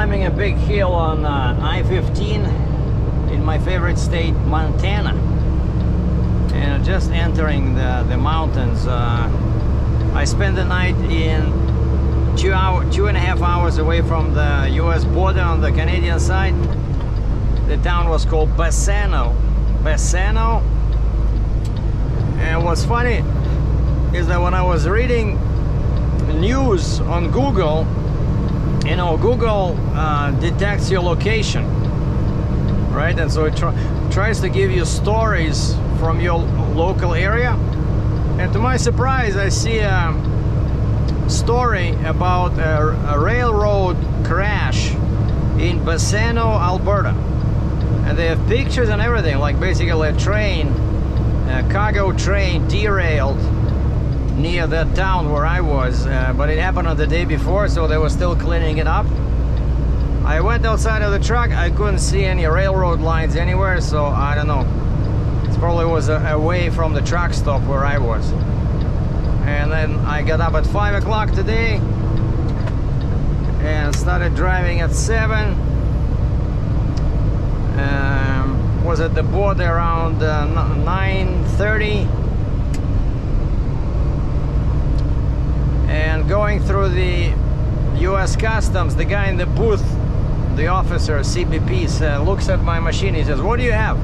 climbing a big hill on I-15 in my favorite state, Montana, and just entering the mountains. I spent the night in 2.5 hours away from the US border on the Canadian side. The town was called Bassano. And what's funny is that when I was reading news on Google, you know, Google detects your location, right? And so it tries to give you stories from your local area. And to my surprise, I see a story about a railroad crash in Bassano, Alberta. And they have pictures and everything, like basically a train, a cargo train derailed near that town where I was, but it happened on the day before, so they were still cleaning it up. I went outside of the truck, I couldn't see any railroad lines anywhere, so I don't know. It probably was away from the truck stop where I was. And then I got up at 5 o'clock today and started driving at 7. Was at the border around 9:30. And going through the US Customs, the guy in the booth, the officer, CBP, looks at my machine. He says, "What do you have?"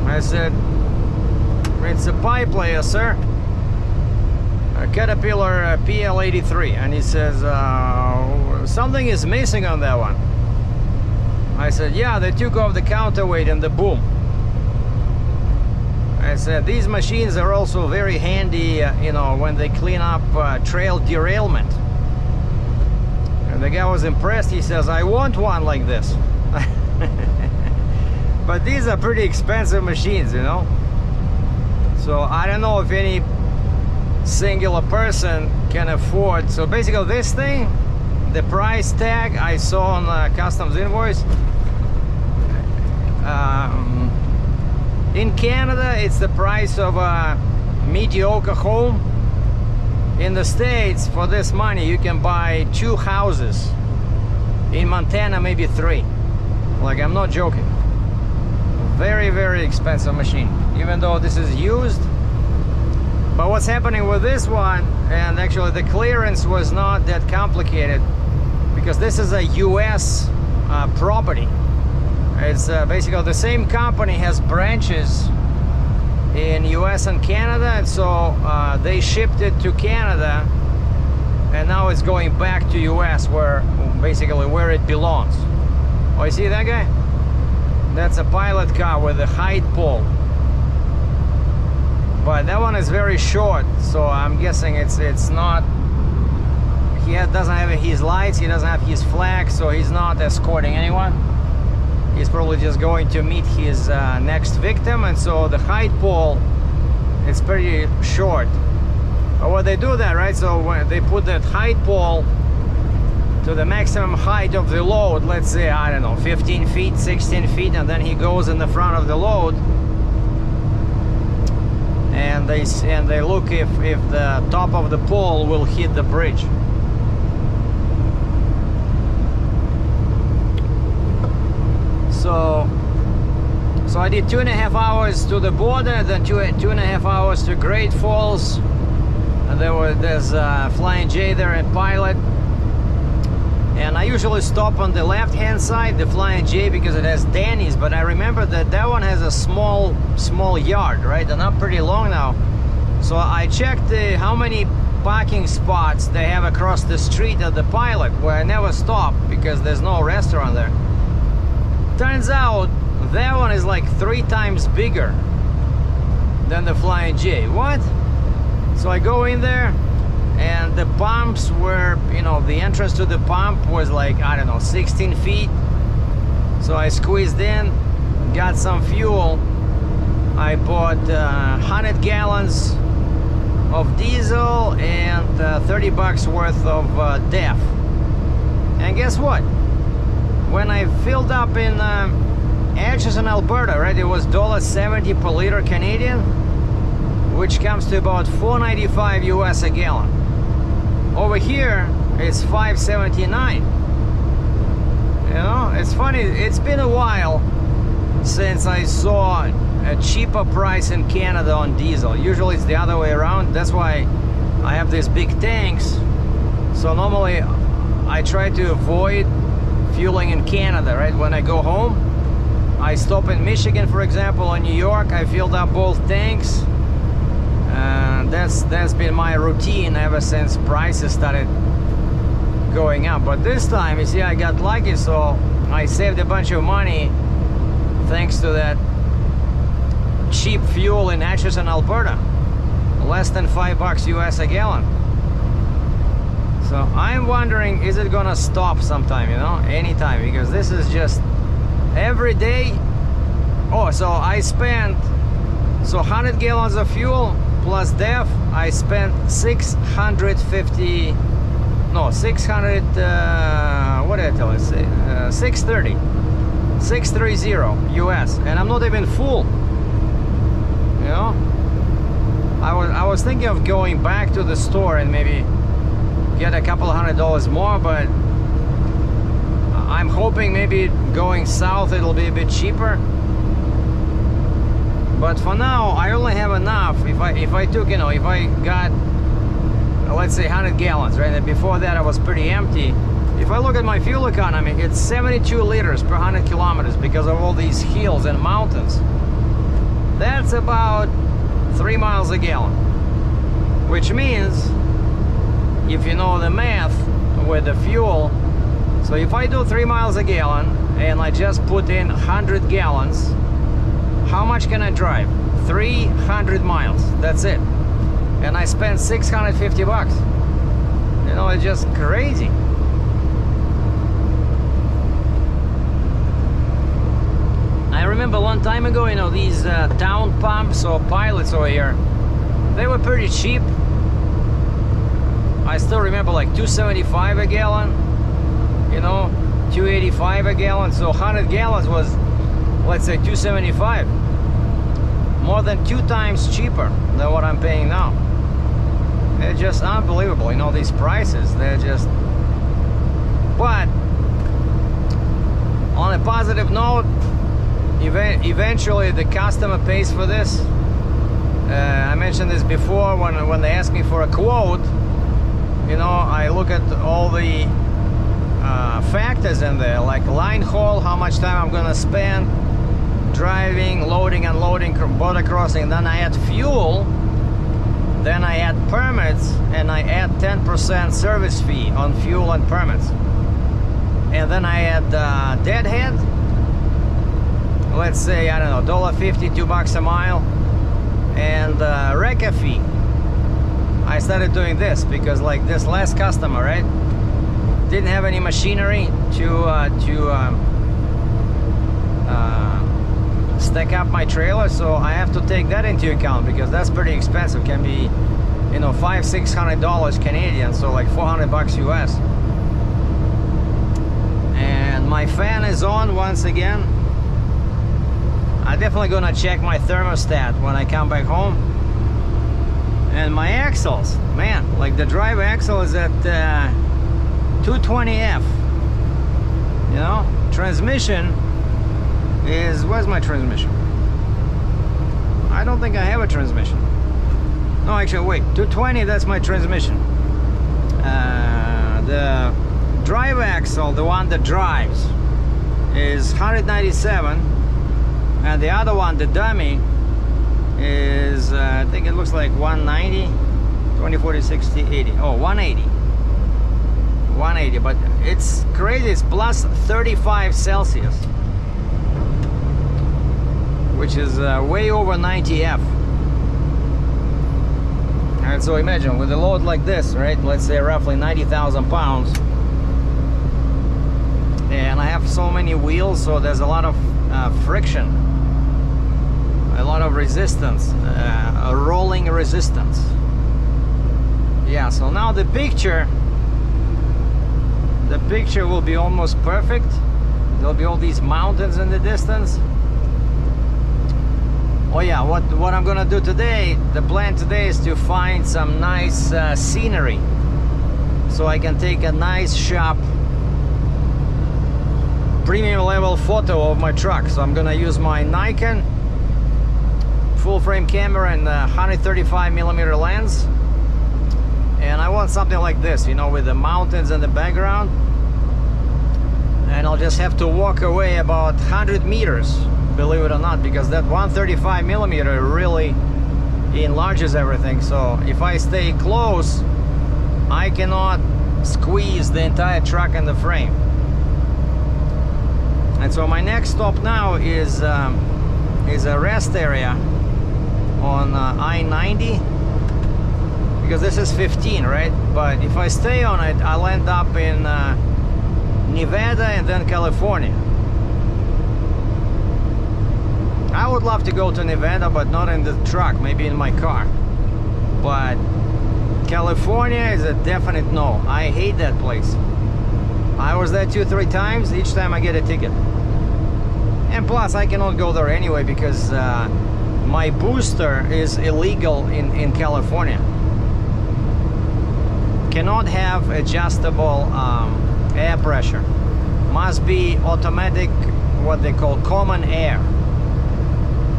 I said, "It's a pipe layer, sir. A Caterpillar PL83. And he says, "Something is missing on that one." I said, "Yeah, they took off the counterweight and the boom." I said, "These machines are also very handy, you know, when they clean up trail derailment." And the guy was impressed. He says, "I want one like this." But these are pretty expensive machines, you know. So I don't know if any singular person can afford. So basically this thing, the price tag I saw on the customs invoice, in Canada it's the price of a mediocre home. In the States, for this money you can buy 2 houses. In Montana, maybe 3. Like, I'm not joking. Very, very expensive machine, even though this is used. But what's happening with this one, and actually the clearance was not that complicated, because this is a US property. It's basically the same company has branches in US and Canada, and so they shipped it to Canada, and now it's going back to US, where basically where it belongs. Oh, you see that guy? That's a pilot car with a height pole. But that one is very short, so I'm guessing it's not. He doesn't have his lights, he doesn't have his flag, so he's not escorting anyone. He's probably just going to meet his next victim, and so the height pole is pretty short. But when they do that, right, so when they put that height pole to the maximum height of the load, let's say, I don't know, 15 feet, 16 feet, and then he goes in the front of the load, and they look if the top of the pole will hit the bridge. So I did 2.5 hours to the border, then 2.5 hours to Great Falls, and there's Flying J there and Pilot. And I usually stop on the left-hand side, the Flying J, because it has Danny's, but I remember that one has a small yard, right? And I'm pretty long now. So I checked how many parking spots they have across the street at the Pilot, where I never stop because there's no restaurant there. Turns out that one is like 3 times bigger than the Flying J. What? So I go in there, and the pumps were, you know, the entrance to the pump was like, I don't know, 16 feet. So I squeezed in, got some fuel. I bought 100 gallons of diesel and 30 bucks worth of DEF. And guess what? When I filled up in Atchison, Alberta, right, it was $1.70 per liter Canadian, which comes to about $4.95 US a gallon. Over here, it's $5.79. know, it's funny, it's been a while since I saw a cheaper price in Canada on diesel. Usually it's the other way around. That's why I have these big tanks. So normally I try to avoid fueling in Canada, right? When I go home, I stop in Michigan, for example, or New York. I filled up both tanks. That's been my routine ever since prices started going up. But this time, you see, I got lucky, so I saved a bunch of money thanks to that cheap fuel in Atchison, Alberta. Less than $5 US a gallon. So I'm wondering, is it gonna stop sometime, you know, anytime? Because this is just every day. Oh, so I spent, so 100 gallons of fuel plus DEF, I spent 650, no, 600, what did I tell you? 630 US, and I'm not even full, you know. I was thinking of going back to the store and maybe get a couple $100 more, but I'm hoping maybe going south it'll be a bit cheaper. But for now, I only have enough. If I took, you know, if I got, let's say 100 gallons, right? And before that I was pretty empty. If I look at my fuel economy, it's 72 liters per 100 kilometers because of all these hills and mountains. That's about 3 miles a gallon, which means, if you know the math with the fuel, so if I do 3 miles a gallon and I just put in 100 gallons, how much can I drive? 300 miles, that's it. And I spent $650. You know, it's just crazy. I remember a long time ago, you know, these town pumps or pilots over here, they were pretty cheap. I still remember like $2.75 a gallon, you know, $2.85 a gallon. So 100 gallons was, let's say, $2.75. More than 2 times cheaper than what I'm paying now. It's just unbelievable, you know, these prices, they're just... But on a positive note, eventually the customer pays for this. I mentioned this before when they ask me for a quote. You know, I look at all the factors in there, like line haul, how much time I'm gonna spend driving, loading, unloading, border crossing. Then I add fuel, then I add permits, and I add 10% service fee on fuel and permits. And then I add deadhead, let's say, I don't know, $1.50, $2 a mile, and wrecker fee. I started doing this because, like, this last customer, right, didn't have any machinery to stack up my trailer, so I have to take that into account because that's pretty expensive. Can be, you know, $500–600 Canadian, so like $400 US. And my fan is on once again. I'm definitely gonna check my thermostat when I come back home. And my axles, man, like the drive axle is at 220F. You know, transmission is, where's my transmission? I don't think I have a transmission. No, actually, wait, 220, that's my transmission. The drive axle, the one that drives, is 197, and the other one, the dummy, is I think it looks like 190, 20, 40, 60, 80. Oh, 180. 180, but it's crazy. It's plus 35 Celsius, which is way over 90 F. And so imagine with a load like this, right? Let's say roughly 90,000 pounds, and I have so many wheels, so there's a lot of friction, a lot of resistance, a rolling resistance. Yeah, so now the picture will be almost perfect. There'll be all these mountains in the distance. Oh yeah, what I'm gonna do today, the plan today is to find some nice scenery, so I can take a nice shot premium level photo of my truck. So I'm gonna use my Nikon full frame camera and 135mm lens, and I want something like this, you know, with the mountains in the background, and I'll just have to walk away about 100 meters, believe it or not, because that 135mm really enlarges everything. So if I stay close, I cannot squeeze the entire truck in the frame. And so my next stop now is a rest area on I-90, because this is 15, right? But if I stay on it, I'll end up in Nevada and then California. I would love to go to Nevada, but not in the truck, maybe in my car. But California is a definite no. I hate that place. I was there 2-3 times, each time I get a ticket. And plus I cannot go there anyway, because my booster is illegal in California. Cannot have adjustable air pressure. Must be automatic, what they call common air.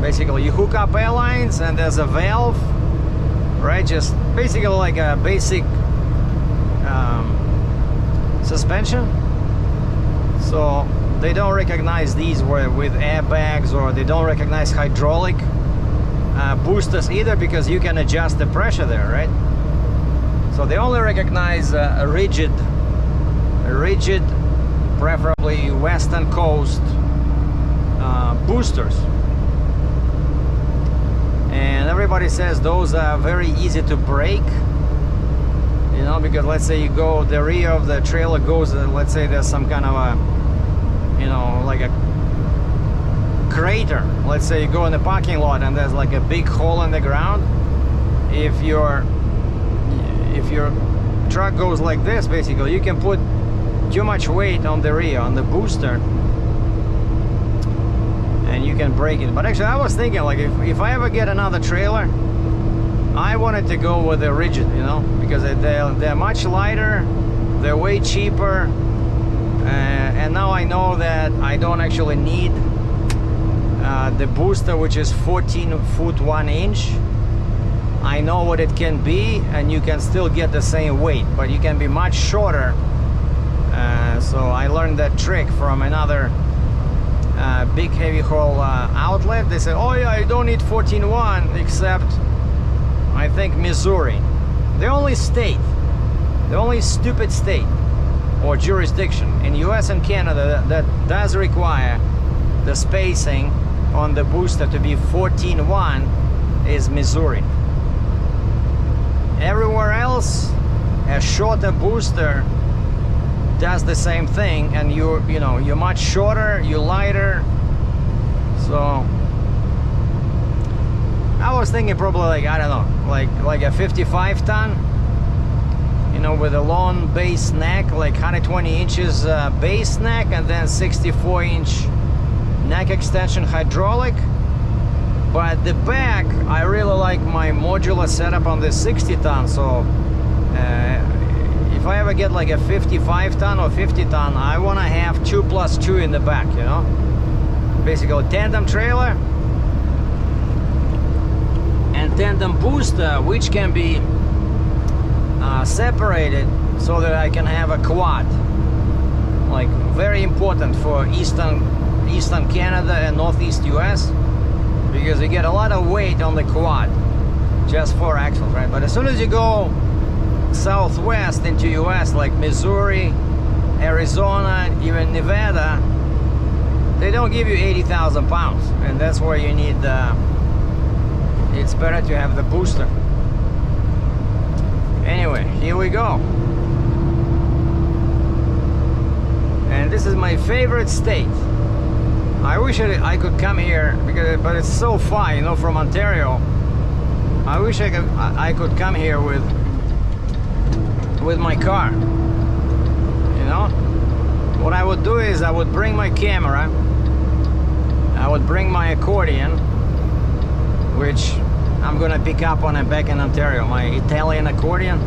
Basically you hook up air lines and there's a valve, right? Just basically like a basic suspension. So they don't recognize these with airbags, or they don't recognize hydraulic boosters either, because you can adjust the pressure there, right? So they only recognize a rigid, preferably western coast boosters. And everybody says those are very easy to break, you know, because let's say you go, the rear of the trailer goes, let's say there's some kind of a, you know, like a crater. Let's say you go in the parking lot and there's like a big hole in the ground. If your truck goes like this, basically you can put too much weight on the rear, on the booster, and you can break it. But actually I was thinking, like, if I ever get another trailer, I wanted to go with the rigid, you know, because they're much lighter, they're way cheaper, and now I know that I don't actually need the booster, which is 14 foot 1 inch. I know what it can be, and you can still get the same weight, but you can be much shorter. So I learned that trick from another big heavy haul outlet. They said, oh yeah, you don't need 14.1, except I think Missouri. The only state, the only stupid state or jurisdiction in US and Canada that does require the spacing on the booster to be 14.1 is Missouri. Everywhere else, a shorter booster does the same thing, and you're much shorter, you're lighter. So I was thinking probably, like, I don't know, like a 55 ton, you know, with a long base neck, like 120 inches base neck, and then 64 inch neck extension hydraulic. But the back, I really like my modular setup on the 60 ton. So if I ever get like a 55 ton or 50 ton, I want to have 2+2 in the back, you know, basically tandem trailer and tandem booster, which can be separated so that I can have a quad. Like, very important for eastern Canada and northeast US, because you get a lot of weight on the quad, just 4 axles, right? But as soon as you go southwest into US, like Missouri, Arizona, even Nevada, they don't give you 80,000 pounds, and that's where you need it's better to have the booster. Anyway, here we go. And this is my favorite state. I wish I could come here, but it's so far, you know, from Ontario. I wish I could come here with my car. You know, what I would do is I would bring my camera, I would bring my accordion, which I'm gonna pick up on it back in Ontario, my Italian accordion,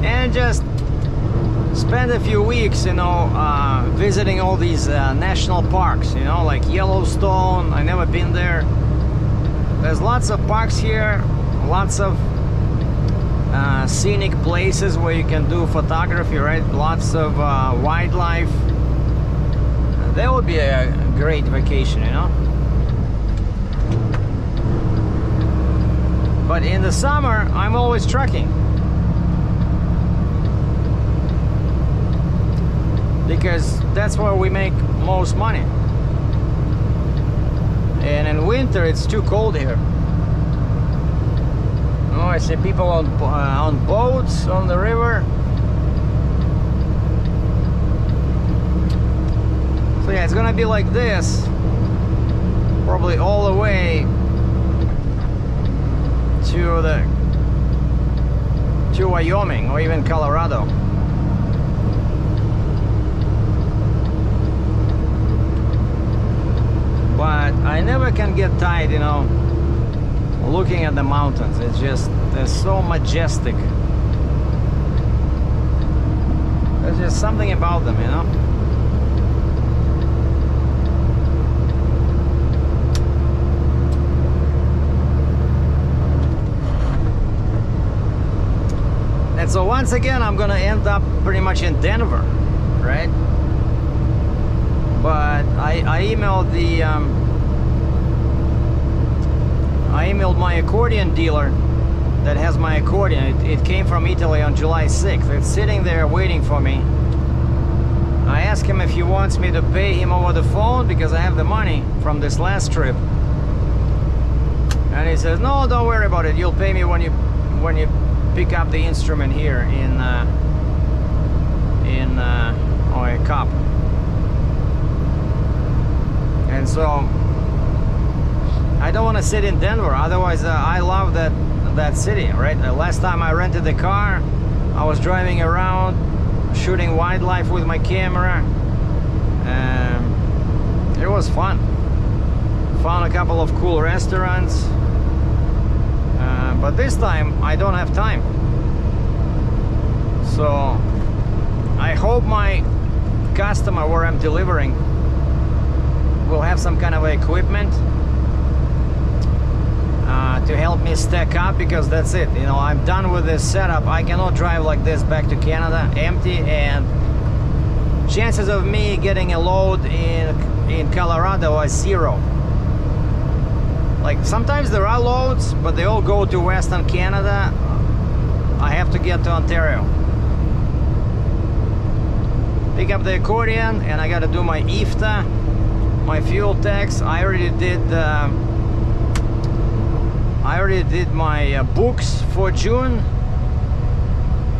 and just spent a few weeks, you know, visiting all these national parks, you know, like Yellowstone. I never been there. There's lots of parks here, lots of scenic places where you can do photography, right? Lots of wildlife. That would be a great vacation, you know. But in the summer, I'm always trucking. Because that's where we make most money. And in winter, it's too cold here. Oh, I see people on boats on the river. So yeah, it's gonna be like this, probably all the way to Wyoming or even Colorado. But I never can get tired, you know, looking at the mountains. It's just, they're so majestic. There's just something about them, you know. And so once again, I'm gonna end up pretty much in Denver, right? But I emailed the I emailed my accordion dealer that has my accordion. It came from Italy on July 6th. It's sitting there waiting for me. I asked him if he wants me to pay him over the phone because I have the money from this last trip. And he says, no, don't worry about it. You'll pay me when you pick up the instrument here in a cup. And so I don't want to sit in Denver. Otherwise, I love that city, right? Last time I rented a car, I was driving around, shooting wildlife with my camera. It was fun. Found a couple of cool restaurants. But this time, I don't have time. So I hope my customer where I'm delivering will have some kind of equipment to help me stack up, because that's it, you know, I'm done with this setup. I cannot drive like this back to Canada empty, and chances of me getting a load in Colorado are zero. Like sometimes there are loads, but they all go to Western Canada. I have to get to Ontario, pick up the accordion, and I got to do my IFTA, my fuel tax. I already did my books for June,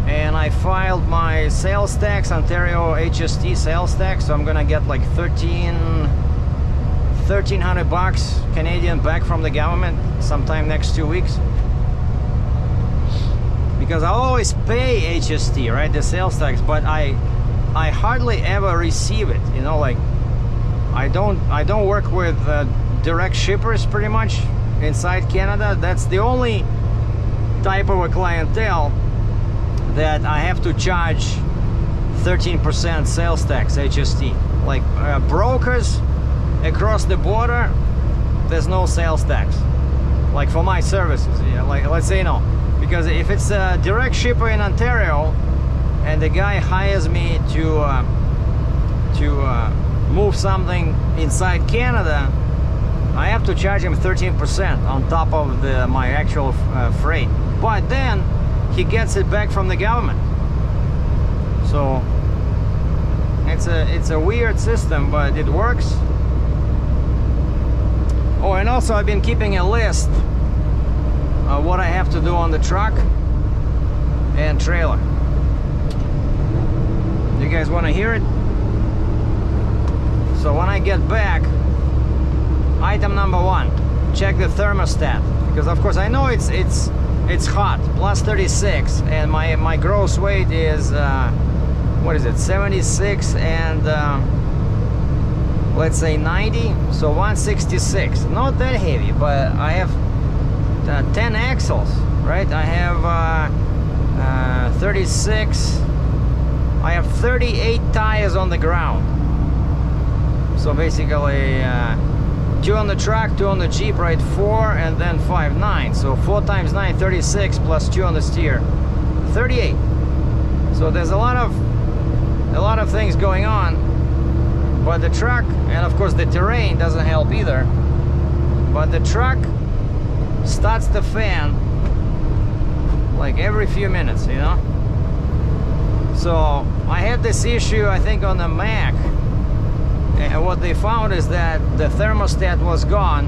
and I filed my sales tax, Ontario HST sales tax. So I'm gonna get like $1,300 Canadian back from the government sometime next 2 weeks. Because I always pay HST, right, the sales tax, but I hardly ever receive it. You know, like I don't work with direct shippers pretty much inside Canada. That's the only type of a clientele that I have to charge 13% sales tax HST. Like brokers across the border, there's no sales tax. Like for my services, yeah, like let's say no. Because if it's a direct shipper in Ontario and the guy hires me to move something inside Canada, I have to charge him 13% on top of my actual freight. But then he gets it back from the government. So it's a weird system, but it works. Oh, and also I've been keeping a list of what I have to do on the truck and trailer. You guys want to hear it? So when I get back, item number 1, check the thermostat, because of course I know it's hot, plus 36, and my gross weight is what is it, 76 and let's say 90, so 166. Not that heavy, but I have 10 axles, right? I have 36 I have 38 tires on the ground. So basically 2 on the truck, 2 on the Jeep, right? 4 and then 5, 9. So 4 times 9, 36 plus 2 on the steer, 38. So there's a lot of things going on, but the truck, and of course the terrain doesn't help either, but the truck starts the fan like every few minutes, you know. So I had this issue, I think, on the Mac, and what they found is that the thermostat was gone,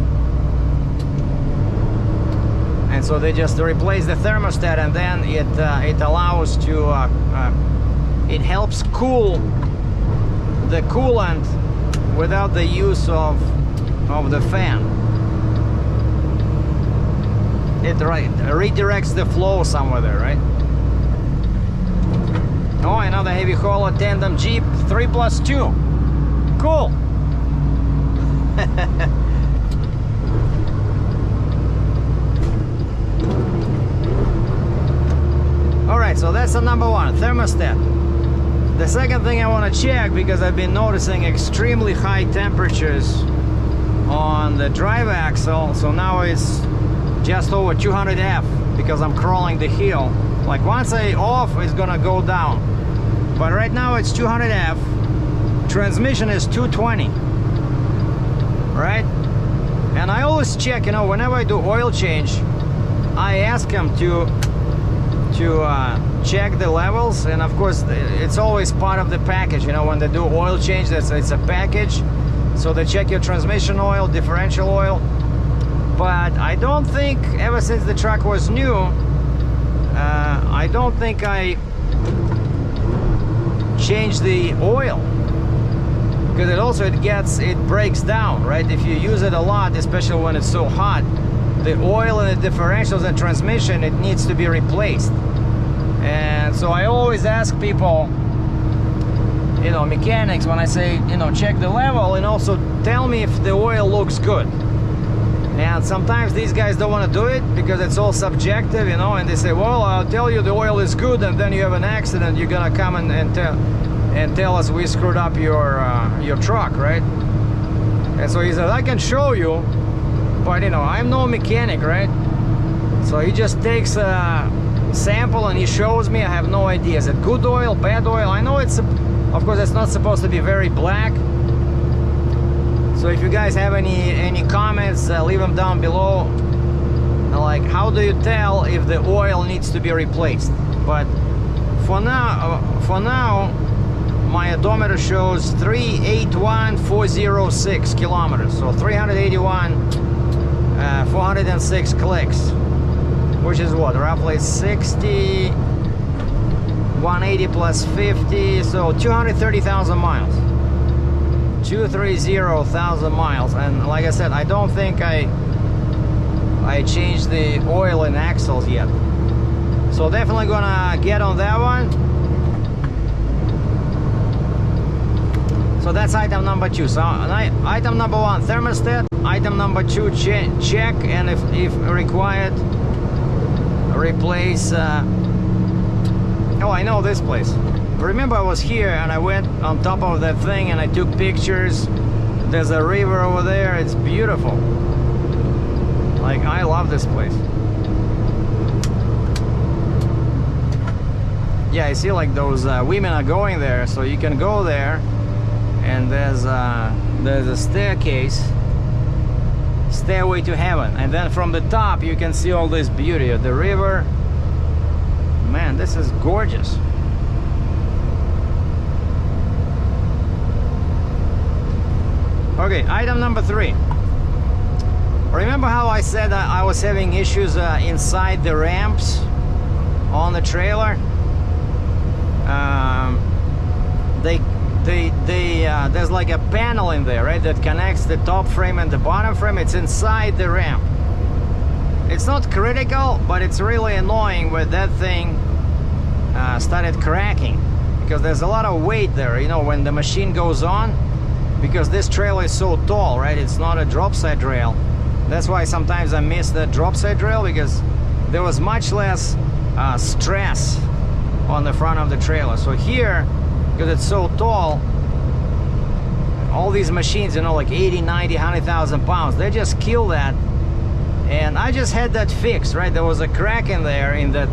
and so they just replaced the thermostat, and then it allows to it helps cool the coolant without the use of the fan. It redirects the flow somewhere there, right? Oh, another heavy hauler tandem Jeep 3+2. Cool. All right, so that's the number one, thermostat. The second thing I want to check, because I've been noticing extremely high temperatures on the drive axle. So now it's just over 200 F because I'm crawling the hill. Like once I off, it's gonna go down. But right now it's 200 F. Transmission is 220, right? And I always check, you know, whenever I do oil change, I ask them to check the levels, and of course it's always part of the package, you know. When they do oil change, it's a package, so they check your transmission oil, differential oil. But I don't think, ever since the truck was new, I don't think I changed the oil, because it breaks down, right? If you use it a lot, especially when it's so hot, the oil and the differentials and transmission, it needs to be replaced. And so I always ask people, you know, mechanics, when I say, you know, check the level, and also tell me if the oil looks good. And sometimes these guys don't want to do it because it's all subjective, you know, and they say, well, I'll tell you the oil is good, and then you have an accident, you're gonna come and tell us we screwed up your truck, right? And so he said, I can show you, but you know, I'm no mechanic, right? So he just takes a sample and he shows me. I have no idea, is it good oil, bad oil? I know it's, of course, it's not supposed to be very black. So if you guys have any comments, leave them down below. Like, how do you tell if the oil needs to be replaced? But for now, my odometer shows 381,406 kilometers. So 381, 406 clicks, which is what, roughly 60, 180 plus 50, so 230,000 miles. 230,000 miles. And like I said, I don't think I changed the oil in axles yet. So definitely gonna get on that one. So that's item number 2. So item number 1, thermostat. Item number 2, check, and if required, replace. Oh, I know this place. Remember, I was here and I went on top of that thing and I took pictures. There's a river over there. It's beautiful. Like, I love this place. Yeah, I see like those women are going there, so you can go there, and there's a staircase, stairway to heaven, and then from the top you can see all this beauty of the river. Man, this is gorgeous. Okay, item number 3. Remember how I said I was having issues inside the ramps on the trailer? There's like a panel in there, right, that connects the top frame and the bottom frame. It's inside the ramp. It's not critical, but it's really annoying when that thing started cracking, because there's a lot of weight there, you know, when the machine goes on, because this trailer is so tall, right? It's not a drop side rail. That's why sometimes I miss the drop side rail, because there was much less stress on the front of the trailer. So here because it's so tall. All these machines, you know, like 80, 90, 100,000 pounds, they just kill that. And I just had that fixed, right? There was a crack in there in that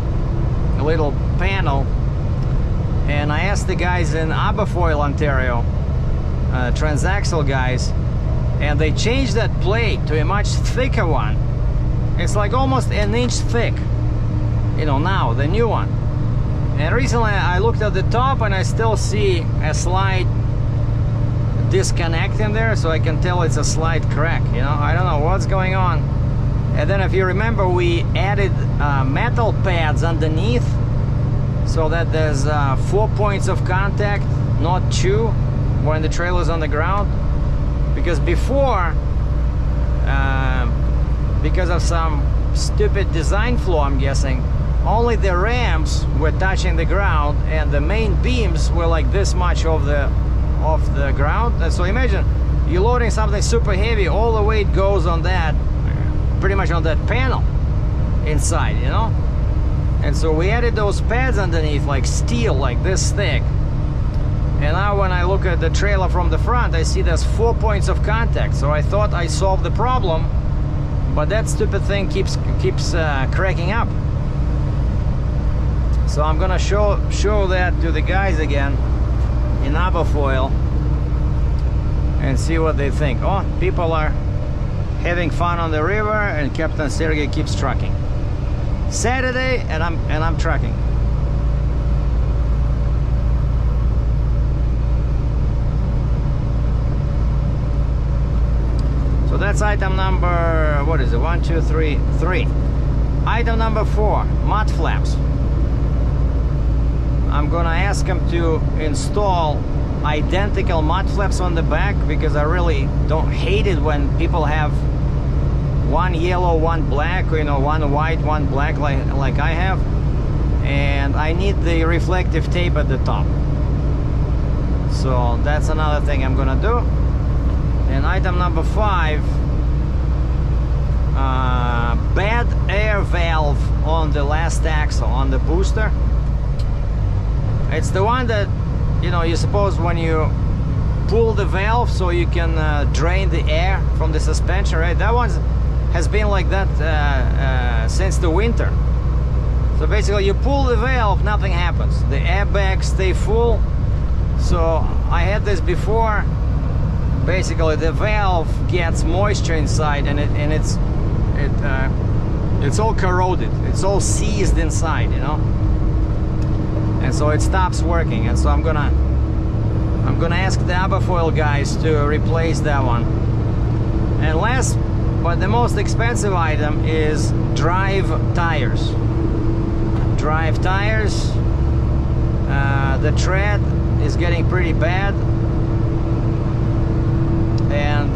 little panel. And I asked the guys in Aberfoyle, Ontario, transaxle guys, and they changed that plate to a much thicker one. It's like almost an inch thick, you know, now, the new one. And recently I looked at the top and I still see a slight disconnect in there, so I can tell it's a slight crack, you know. I don't know what's going on. And then if you remember, we added metal pads underneath so that there's 4 points of contact, not 2, when the trailer's on the ground. Because before, because of some stupid design flaw, I'm guessing, only the ramps were touching the ground and the main beams were like this much off the ground. And so imagine you're loading something super heavy, all the weight goes on that, pretty much on that panel inside, you know. And so we added those pads underneath, like steel, like this thick. And now when I look at the trailer from the front, I see there's 4 points of contact. So I thought I solved the problem, but that stupid thing keeps cracking up. So I'm gonna show that to the guys again in Aberfoyle and see what they think. Oh, people are having fun on the river, and Captain Sergei keeps trucking. Saturday, and I'm trucking. So that's item number, what is it? 1, 2, 3, 3. Item number 4, mud flaps. I'm gonna ask him to install identical mud flaps on the back, because I really don't hate it when people have one yellow, one black, or, you know, one white, one black, like I have. And I need the reflective tape at the top. So that's another thing I'm gonna do. And item number 5, bad air valve on the last axle, on the booster. It's the one that, you know, you suppose when you pull the valve so you can drain the air from the suspension, right? That one has been like that since the winter. So basically you pull the valve, nothing happens. The airbags stay full. So I had this before. Basically the valve gets moisture inside, and it's all corroded. It's all seized inside, you know. And so it stops working. And so I'm gonna ask the Aberfoyle guys to replace that one. And last but the most expensive item is drive tires. Drive tires. The tread is getting pretty bad. And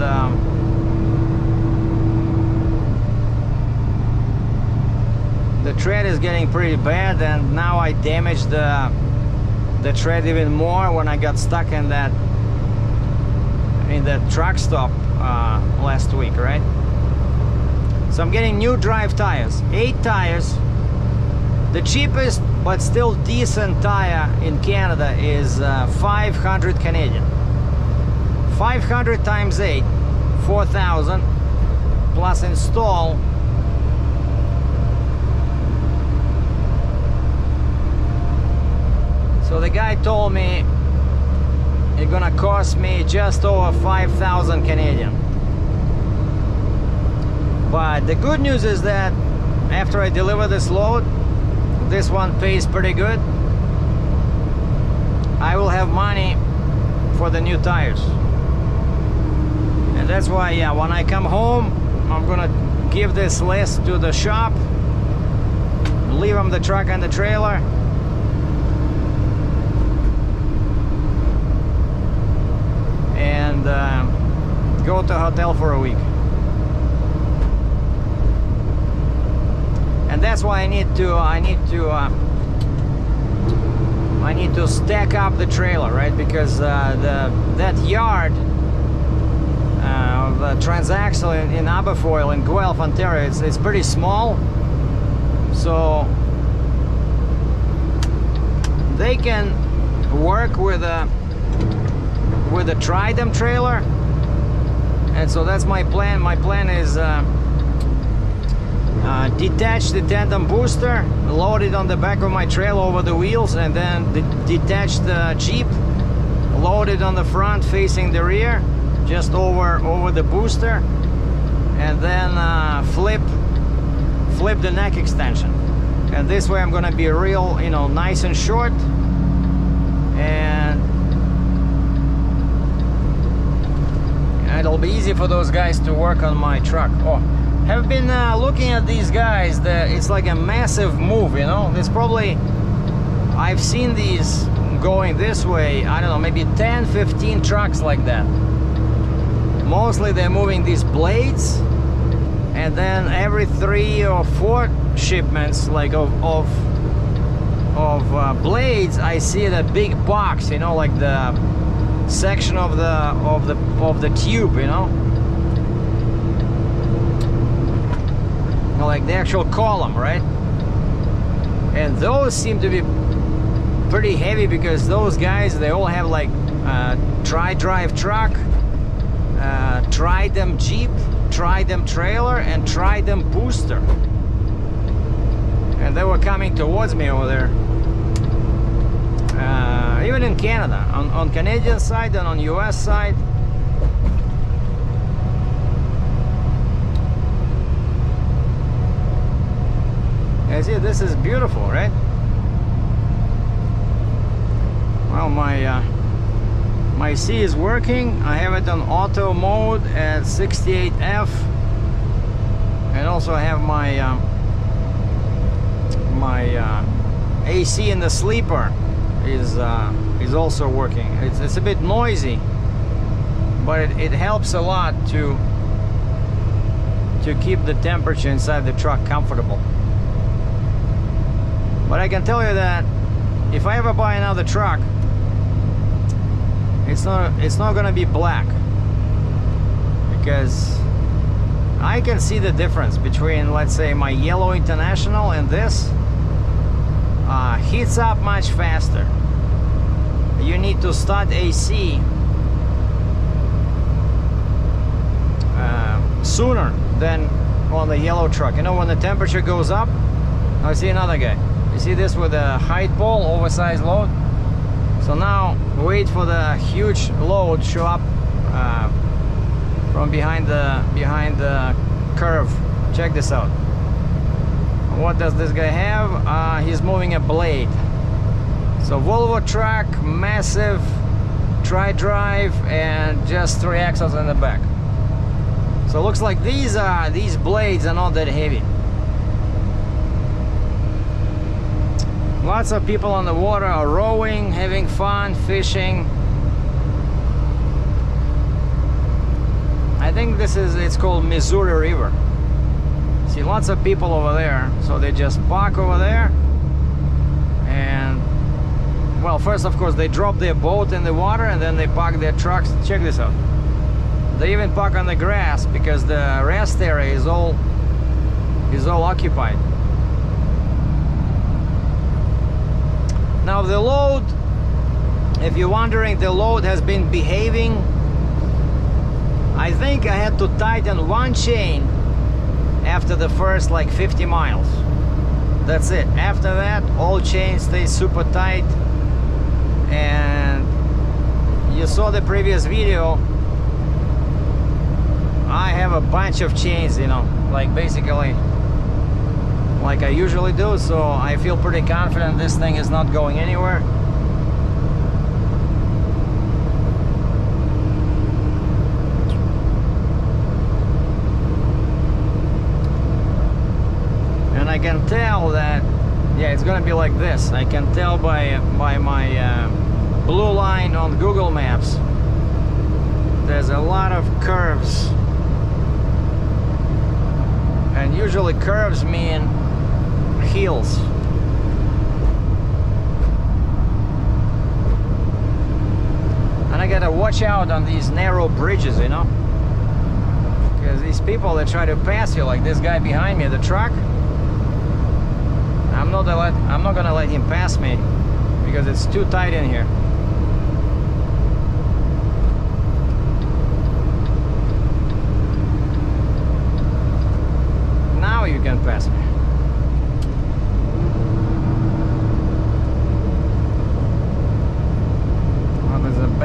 the tread is getting pretty bad, and now I damaged the tread even more when I got stuck in that truck stop last week, right? So I'm getting new drive tires, 8 tires. The cheapest but still decent tire in Canada is 500 Canadian. 500 times 8, 4,000, plus install. So the guy told me it's gonna cost me just over 5,000 Canadian. But the good news is that after I deliver this load, this one pays pretty good. I will have money for the new tires. And that's why, yeah, when I come home, I'm gonna give this list to the shop, leave them the truck and the trailer, and go to a hotel for a week. And that's why I need to stack up the trailer, right? Because that yard, the transaxle in Aberfoyle in Guelph, Ontario, it's pretty small, so they can work with a Tridem trailer, and so that's my plan. My plan is detach the tandem booster, load it on the back of my trailer over the wheels, and then detach the Jeep, load it on the front facing the rear, just over the booster, and then flip the neck extension. And this way I'm gonna be real, you know, nice and short, and it'll be easy for those guys to work on my truck. Oh, have been looking at these guys. It's like a massive move, you know. There's probably, I've seen these going this way, I don't know, maybe 10, 15 trucks like that. Mostly they're moving these blades, and then every 3 or 4 shipments, like of blades, I see that big box, you know, like the section of the tube, you know, like the actual column, right? And those seem to be pretty heavy, because those guys, they all have like tri-drive truck, Tridem Jeep, Tridem trailer, and Tridem booster. And they were coming towards me over there. Even in Canada, on Canadian side and on US side. You see, this is beautiful, right? Well, my C is working. I have it on auto mode at 68F, and also I have my AC in the sleeper is also working. It's a bit noisy, but it helps a lot to keep the temperature inside the truck comfortable. But I can tell you that if I ever buy another truck, it's not gonna be black, because I can see the difference between, let's say, my yellow International and this. Heats up much faster. You need to start AC sooner than on the yellow truck. You know, when the temperature goes up. I see another guy. You see this with a height pole, oversized load? So now wait for the huge load show up from behind the curve. Check this out. What does this guy have? He's moving a blade. So Volvo truck, massive tri-drive, and just 3 axles in the back. So it looks like these blades are not that heavy. Lots of people on the water are rowing, having fun, fishing. I think it's called Missouri River. See lots of people over there, so they just park over there, and well, first of course they drop their boat in the water, and then they park their trucks. Check this out. They even park on the grass, because the rest area is all occupied. Now the load, if you're wondering, the load has been behaving. I think I had to tighten one chain after the first like 50 miles. That's it. After that, all chains stay super tight. And you saw the previous video, I have a bunch of chains, you know, like basically like I usually do, so I feel pretty confident this thing is not going anywhere. And I can tell that, yeah, it's gonna be like this. I can tell by my blue line on Google Maps. There's a lot of curves, and usually curves mean hills. And I gotta watch out on these narrow bridges, you know, because these people that try to pass you, like this guy behind me, the truck, I'm not gonna let him pass me, because it's too tight in here.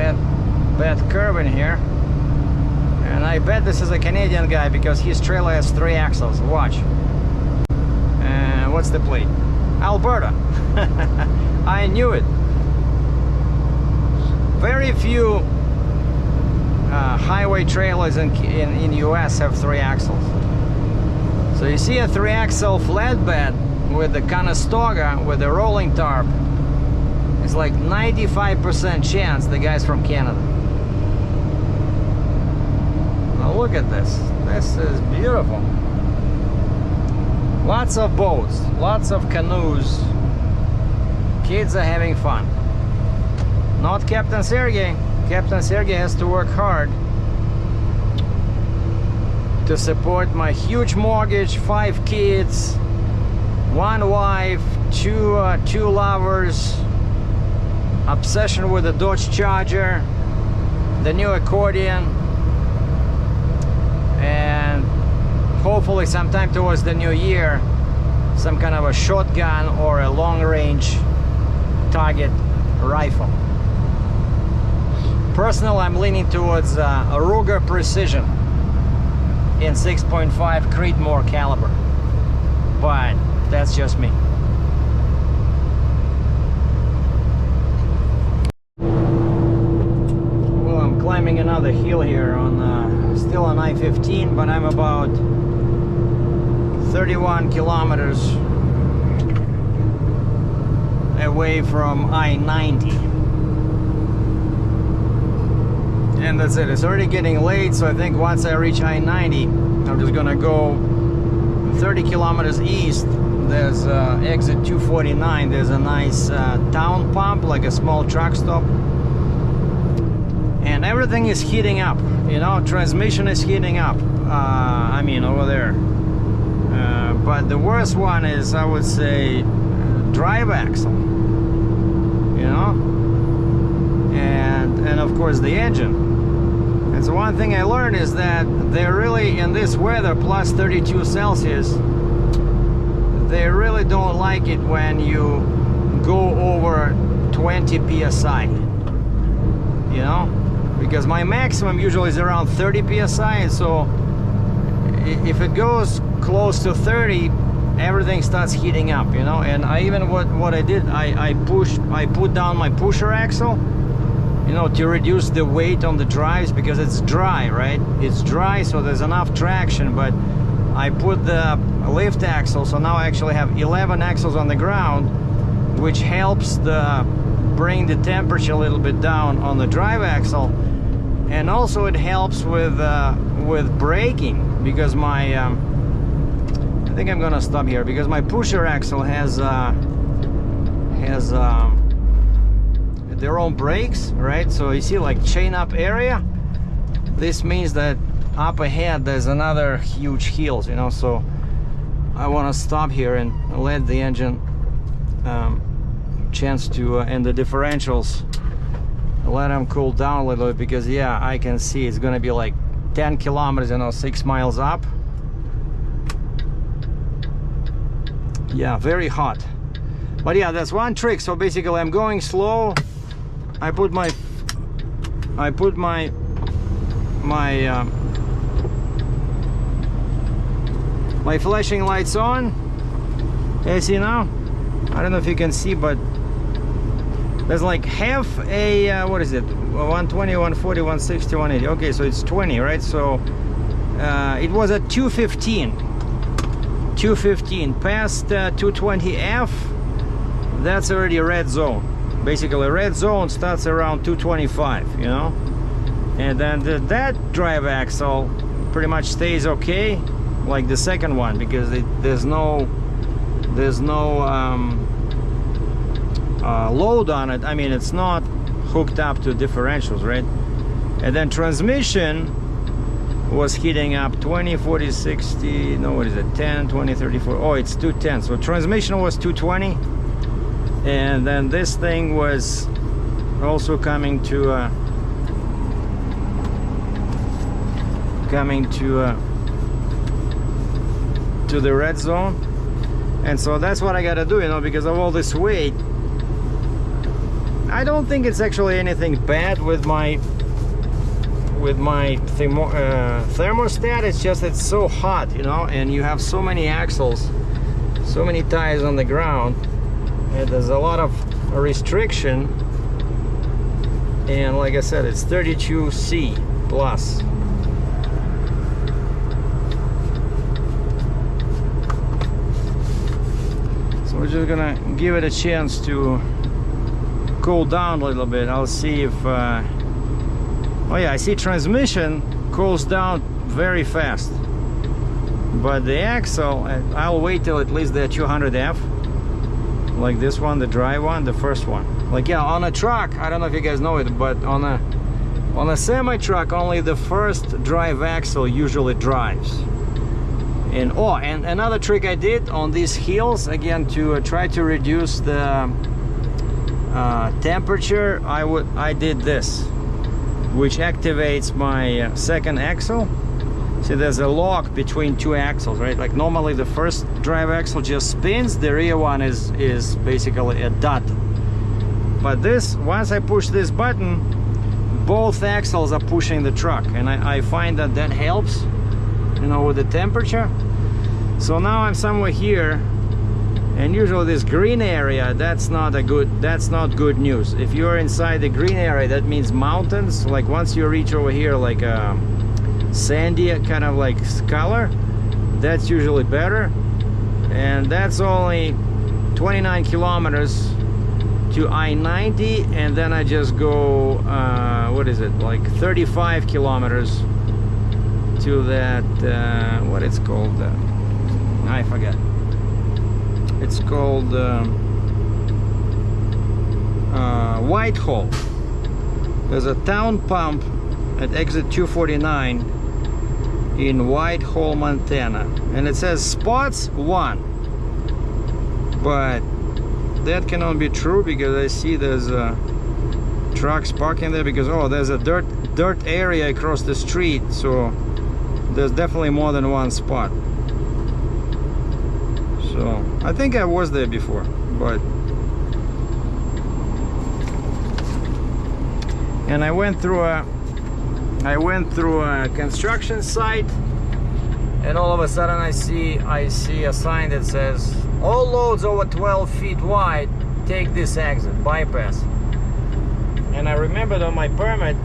bad curve in here. And I bet this is a Canadian guy because his trailer has 3 axles. Watch. And what's the plate? Alberta. I knew it. Very few highway trailers in US have 3 axles. So you see a 3-axle flatbed with the Conestoga, with the rolling tarp. It's like 95% chance the guy's from Canada. Now look at this. This is beautiful. Lots of boats, lots of canoes. Kids are having fun. Not Captain Sergei. Captain Sergei has to work hard to support my huge mortgage, 5 kids, 1 wife, 2 lovers, obsession with the Dodge Charger, the new accordion, and hopefully sometime towards the new year, some kind of a shotgun or a long-range target rifle. Personally, I'm leaning towards a Ruger Precision in 6.5 Creedmoor caliber, but that's just me. Well, I'm climbing another hill here on still on I-15, but I'm about 31 kilometers away from I-90. And that's it. It's already getting late, so I think once I reach I-90, I'm just gonna go 30 kilometers east. There's exit 249. There's a nice town pump, like a small truck stop, and everything is heating up. You know, transmission is heating up. I mean, over there. But the worst one is, I would say, drive axle. You know, and of course the engine. And so one thing I learned is that they're really, in this weather, plus 32 Celsius, they really don't like it when you go over 20 psi, you know, because my maximum usually is around 30 psi, and so if it goes close to 30, everything starts heating up, you know. And I even what I did, I put down my pusher axle, you know, to reduce the weight on the drives, because it's dry, right? It's dry, so there's enough traction. But I put the lift axle, so now I actually have 11 axles on the ground, which helps bring the temperature a little bit down on the drive axle, and also it helps with braking, because my I think I'm gonna stop here, because my pusher axle has their own brakes, right? So you see, like, chain up area. This means that up ahead there's another huge hills, you know. So I want to stop here and let the engine chance to and the differentials, let them cool down a little bit, because yeah, I can see it's gonna be like 10 kilometers, you know, 6 miles up. Yeah, very hot. But yeah, that's one trick. So basically I'm going slow. I put my flashing lights on. You see now? I don't know if you can see, but there's like half a what is it? 120, 140, 160, 180. Okay, so it's 20, right? So it was at 215. 215 past 220F. That's already a red zone. Basically, red zone starts around 225, you know. And then that drive axle pretty much stays okay, like the second one, because there's no load on it. I mean, it's not hooked up to differentials, right? And then transmission was heating up 20, 40, 60, no, what is it, 10, 20, 34, oh, it's 210. So transmission was 220, and then this thing was also coming to the red zone. And so that's what I gotta do, you know, because of all this weight. I don't think it's actually anything bad with my thermostat. It's just it's so hot, you know, and you have so many axles, so many tires on the ground, and there's a lot of restriction. And like I said, it's 32C plus. So we're just gonna give it a chance to cool down a little bit. I'll see if oh yeah, I see transmission cools down very fast, but the axle, I'll wait till at least the 200F, like this one, the dry one, the first one. Like, yeah, on a truck, I don't know if you guys know it, but on a semi-truck, only the first drive axle usually drives. And oh, and another trick I did on these hills, again, to try to reduce the temperature, I did this, which activates my second axle. See, there's a lock between two axles, right? Like normally the first drive axle just spins, the rear one is basically a dot. But this, once I push this button, both axles are pushing the truck, and I find that that helps, you know, with the temperature. So now I'm somewhere here, and usually this green area, that's not good news. If you're inside the green area, that means mountains. Like once you reach over here, like a sandy kind of like color, that's usually better. And that's only 29 kilometers to I-90, and then I just go what is it, like 35 kilometers to that what it's called, I forget. It's called Whitehall. There's a town pump at exit 249 in Whitehall, Montana, and it says spots 1, but that cannot be true because I see there's trucks parking there, because oh, there's a dirt area across the street, so there's definitely more than one spot. So I think I was there before, but and I went through a construction site, and all of a sudden I see a sign that says all loads over 12 feet wide take this exit, bypass. And I remembered on my permit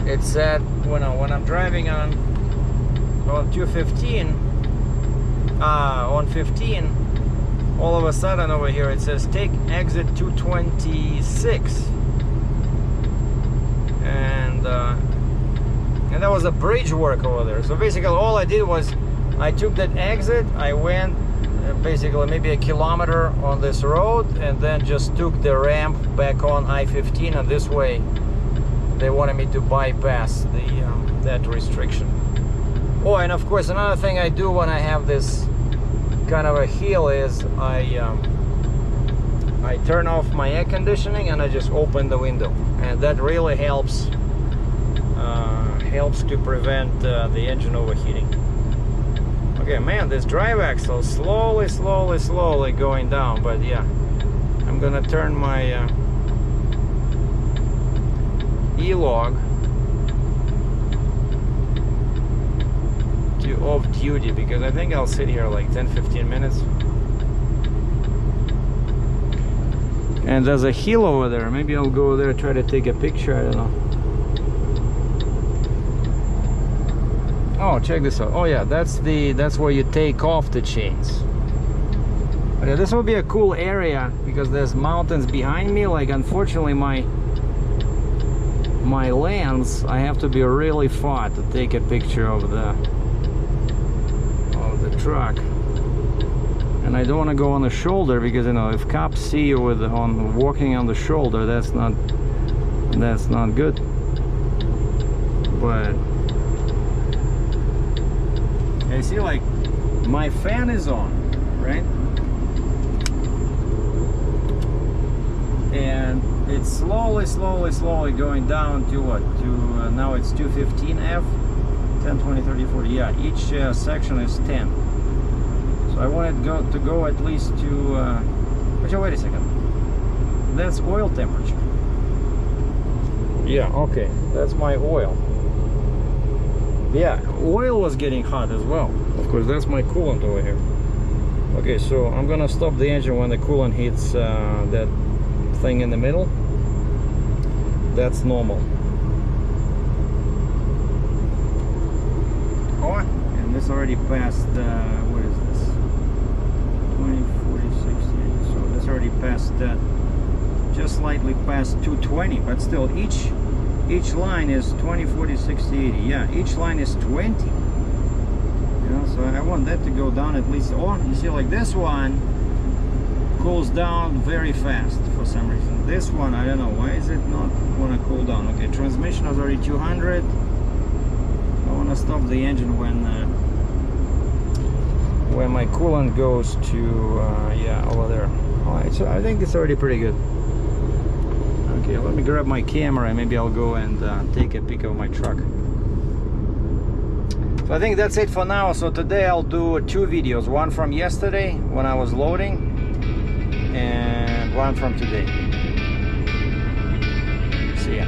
it said when I'm driving on 215 on 15, all of a sudden over here it says take exit 226, and there was a bridge work over there. So basically all I did was I took that exit, I went basically maybe a kilometer on this road, and then just took the ramp back on I-15, and this way they wanted me to bypass that restriction. Oh, and of course another thing I do when I have this kind of a hill is I turn off my air conditioning and I just open the window, and that really helps to prevent the engine overheating. Okay, man, this drive axle slowly going down, but yeah, I'm gonna turn my E-log to off duty, because I think I'll sit here like 10-15 minutes. And there's a hill over there, maybe I'll go there, try to take a picture, I don't know. Oh, check this out. Oh yeah, that's where you take off the chains. Okay, this will be a cool area because there's mountains behind me. Like, unfortunately my lens, I have to be really far to take a picture of the truck, and I don't want to go on the shoulder, because you know, if cops see you walking on the shoulder, that's not good. But you see, like, my fan is on, right? And it's slowly going down to what? To now it's 215F, 10, 20, 30, 40. Yeah, each section is 10. So I wanted to go at least to. Wait a second. that's oil temperature. Yeah, okay, that's my oil. Yeah, oil was getting hot as well. Of course, that's my coolant over here. Okay, so I'm gonna stop the engine when the coolant hits that thing in the middle. That's normal. Oh, and this already passed, what is this? 20, 40, 60. So this already passed, just slightly past 220, but still each line is 20, 40, 60, 80. Yeah, each line is 20. You know, so I want that to go down at least. Oh, you see, like this one cools down very fast for some reason. This one, I don't know, why is it not want to cool down? Okay, transmission was already 200. I want to stop the engine when my coolant goes to yeah, over there. Alright, so I think it's already pretty good. Okay, let me grab my camera and maybe I'll go and take a pic of my truck. So I think that's it for now. So today I'll do 2 videos, one from yesterday when I was loading and one from today. See ya.